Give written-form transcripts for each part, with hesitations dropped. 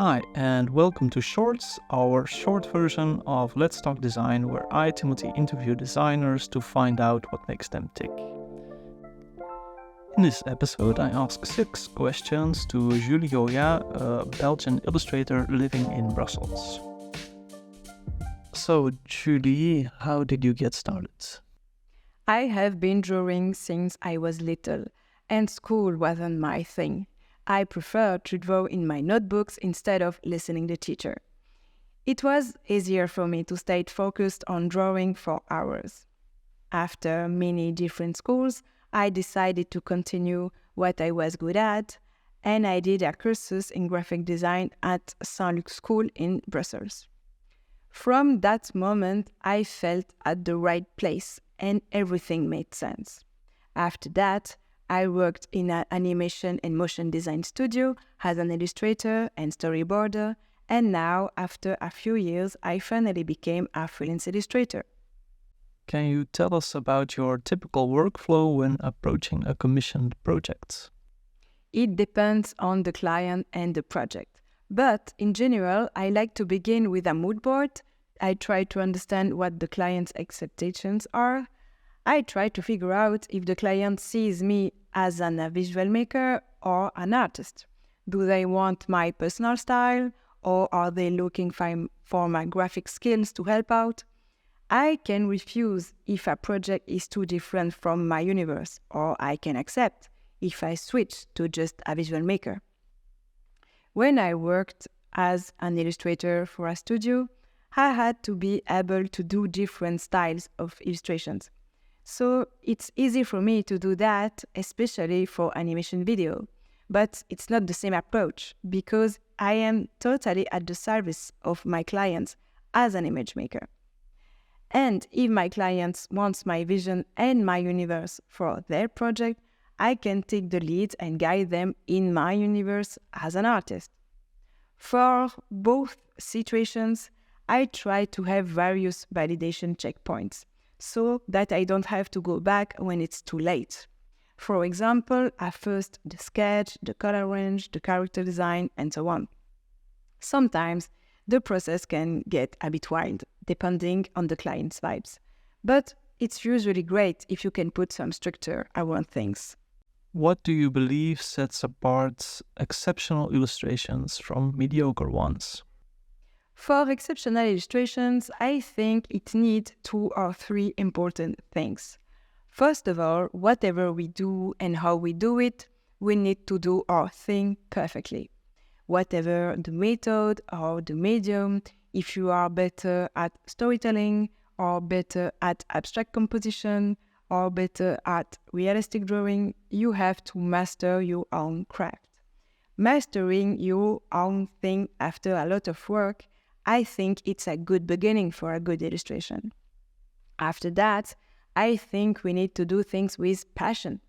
Hi, and welcome to Shorts, our short version of Let's Talk Design, where I, Timothy, interview designers to find out what makes them tick. In this episode, I ask 6 questions to Julie Hoyas, a Belgian illustrator living in Brussels. So, Julie, how did you get started? I have been drawing since I was little, and school wasn't my thing. I prefer to draw in my notebooks instead of listening to the teacher. It was easier for me to stay focused on drawing for hours. After many different schools, I decided to continue what I was good at, and I did a course in graphic design at Saint-Luc School in Brussels. From that moment, I felt at the right place and everything made sense. After that, I worked in an animation and motion design studio as an illustrator and storyboarder, and now, after a few years, I finally became a freelance illustrator. Can you tell us about your typical workflow when approaching a commissioned project? It depends on the client and the project. But in general, I like to begin with a mood board. I try to understand what the client's expectations are. I try to figure out if the client sees me as a visual maker or an artist. Do they want my personal style, or are they looking for my graphic skills to help out? I can refuse if a project is too different from my universe, or I can accept if I switch to just a visual maker. When I worked as an illustrator for a studio, I had to be able to do different styles of illustrations. So it's easy for me to do that, especially for animation video. But it's not the same approach because I am totally at the service of my clients as an image maker. And if my clients want my vision and my universe for their project, I can take the lead and guide them in my universe as an artist. For both situations, I try to have various validation checkpoints so that I don't have to go back when it's too late. For example, at first the sketch, the color range, the character design, and so on. Sometimes the process can get a bit wild, depending on the client's vibes. But it's usually great if you can put some structure around things. What do you believe sets apart exceptional illustrations from mediocre ones? For exceptional illustrations, I think it needs 2 or 3 important things. First of all, whatever we do and how we do it, we need to do our thing perfectly. Whatever the method or the medium, if you are better at storytelling or better at abstract composition or better at realistic drawing, you have to master your own craft. Mastering your own thing after a lot of work, I think it's a good beginning for a good illustration. After that, I think we need to do things with passion.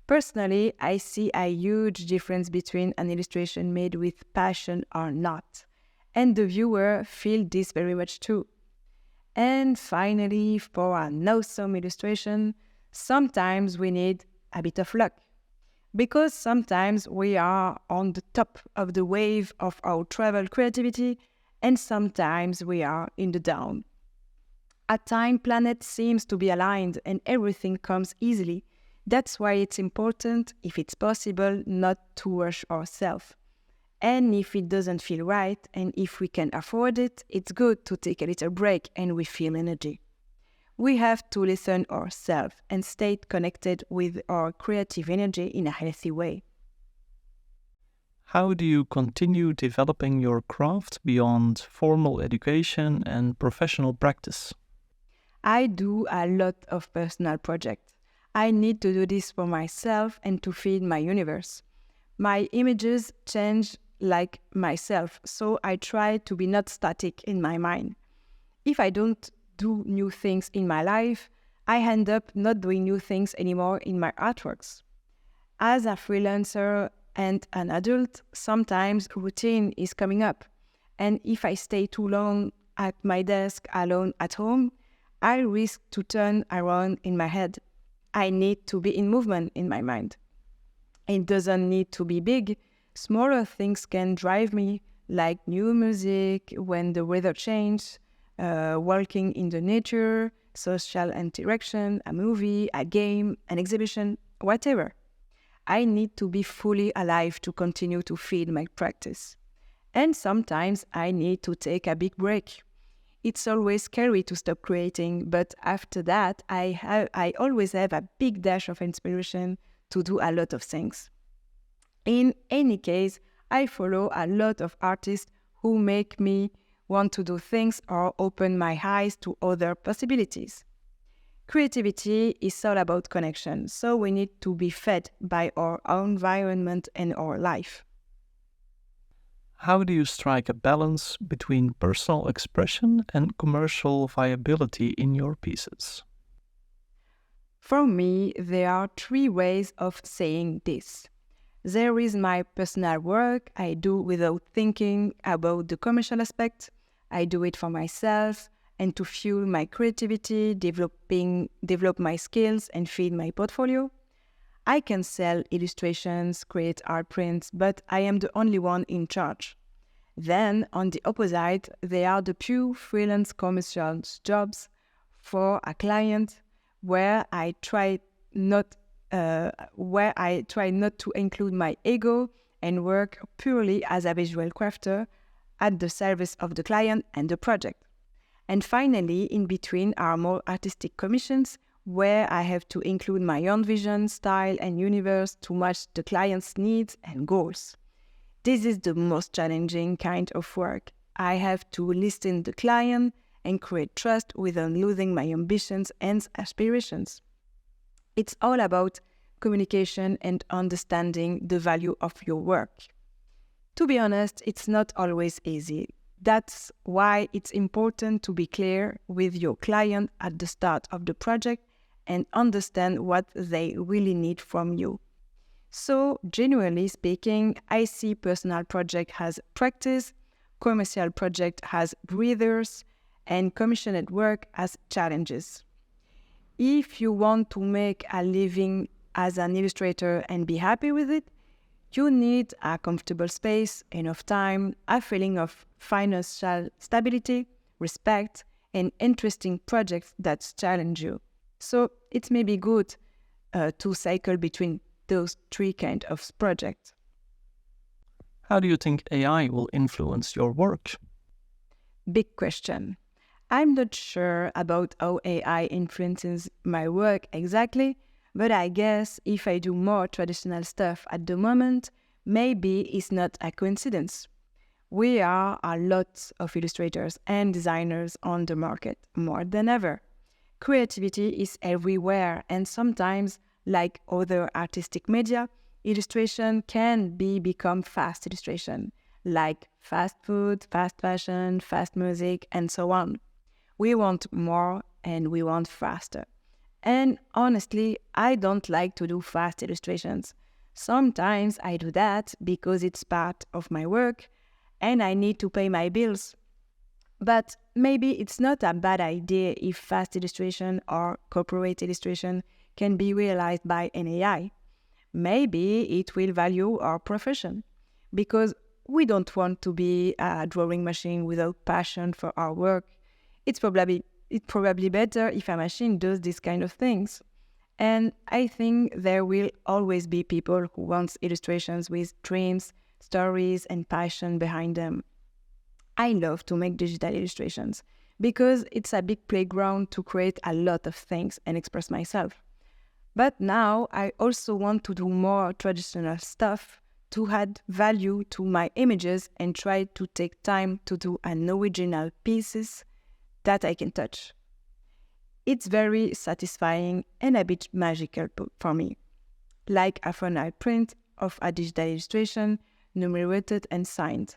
Personally, I see a huge difference between an illustration made with passion or not, and the viewer feels this very much too. And finally, for an awesome illustration, sometimes we need a bit of luck. Because sometimes we are on the top of the wave of our travel creativity, and sometimes we are in the down. At times, planet seems to be aligned and everything comes easily. That's why it's important, if it's possible, not to rush ourselves. And if it doesn't feel right, and if we can afford it, it's good to take a little break and refill energy. We have to listen ourselves and stay connected with our creative energy in a healthy way. How do you continue developing your craft beyond formal education and professional practice? I do a lot of personal projects. I need to do this for myself and to feed my universe. My images change like myself, so I try to be not static in my mind. If I don't do new things in my life, I end up not doing new things anymore in my artworks. As a freelancer and an adult, sometimes routine is coming up. And if I stay too long at my desk alone at home, I risk to turn around in my head. I need to be in movement in my mind. It doesn't need to be big. Smaller things can drive me, like new music when the weather changes, walking in the nature, social interaction, a movie, a game, an exhibition, whatever. I need to be fully alive to continue to feed my practice. And sometimes I need to take a big break. It's always scary to stop creating, but after that, I always have a big dash of inspiration to do a lot of things. In any case, I follow a lot of artists who make me want to do things or open my eyes to other possibilities. Creativity is all about connection, so we need to be fed by our own environment and our life. How do you strike a balance between personal expression and commercial viability in your pieces? For me, there are three ways of saying this. There is my personal work I do without thinking about the commercial aspect. I do it for myself and to fuel my creativity, develop my skills and feed my portfolio. I can sell illustrations, create art prints, but I am the only one in charge. Then, on the opposite, there are the pure freelance commercial jobs for a client where I try not to include my ego and work purely as a visual crafter at the service of the client and the project. And finally, in between are more artistic commissions where I have to include my own vision, style, and universe to match the client's needs and goals. This is the most challenging kind of work. I have to listen to the client and create trust without losing my ambitions and aspirations. It's all about communication and understanding the value of your work. To be honest, it's not always easy. That's why it's important to be clear with your client at the start of the project and understand what they really need from you. So, generally speaking, I see personal project as practice, commercial project as breathers, and commissioned work as challenges. If you want to make a living as an illustrator and be happy with it, you need a comfortable space, enough time, a feeling of financial stability, respect, and interesting projects that challenge you. So it may be good to cycle between those three kinds of projects. How do you think AI will influence your work? Big question. I'm not sure about how AI influences my work exactly, but I guess if I do more traditional stuff at the moment, maybe it's not a coincidence. We are a lot of illustrators and designers on the market, more than ever. Creativity is everywhere, and sometimes, like other artistic media, illustration can become fast illustration, like fast food, fast fashion, fast music, and so on. We want more and we want faster. And honestly, I don't like to do fast illustrations. Sometimes I do that because it's part of my work and I need to pay my bills. But maybe it's not a bad idea if fast illustration or corporate illustration can be realized by an AI. Maybe it will value our profession because we don't want to be a drawing machine without passion for our work. It's probably better if a machine does these kind of things. And I think there will always be people who want illustrations with dreams, stories, and passion behind them. I love to make digital illustrations because it's a big playground to create a lot of things and express myself. But now I also want to do more traditional stuff to add value to my images and try to take time to do an original pieces that I can touch. It's very satisfying and a bit magical for me, like a final print of a digital illustration, numerated and signed.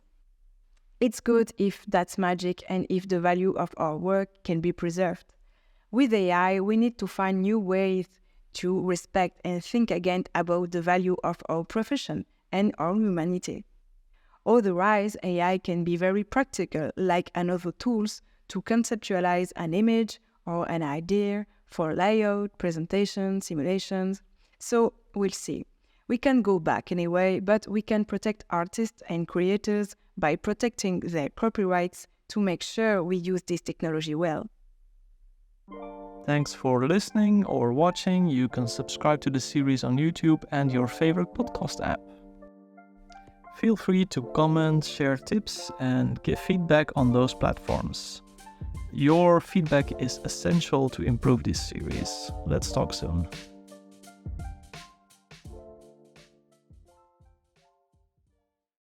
It's good if that's magic and if the value of our work can be preserved. With AI, we need to find new ways to respect and think again about the value of our profession and our humanity. Otherwise, AI can be very practical, like another tools to conceptualize an image or an idea for layout, presentation, simulations. So we'll see. We can go back anyway, but we can protect artists and creators by protecting their copyrights to make sure we use this technology well. Thanks for listening or watching. You can subscribe to the series on YouTube and your favorite podcast app. Feel free to comment, share tips, and give feedback on those platforms. Your feedback is essential to improve this series. Let's talk soon.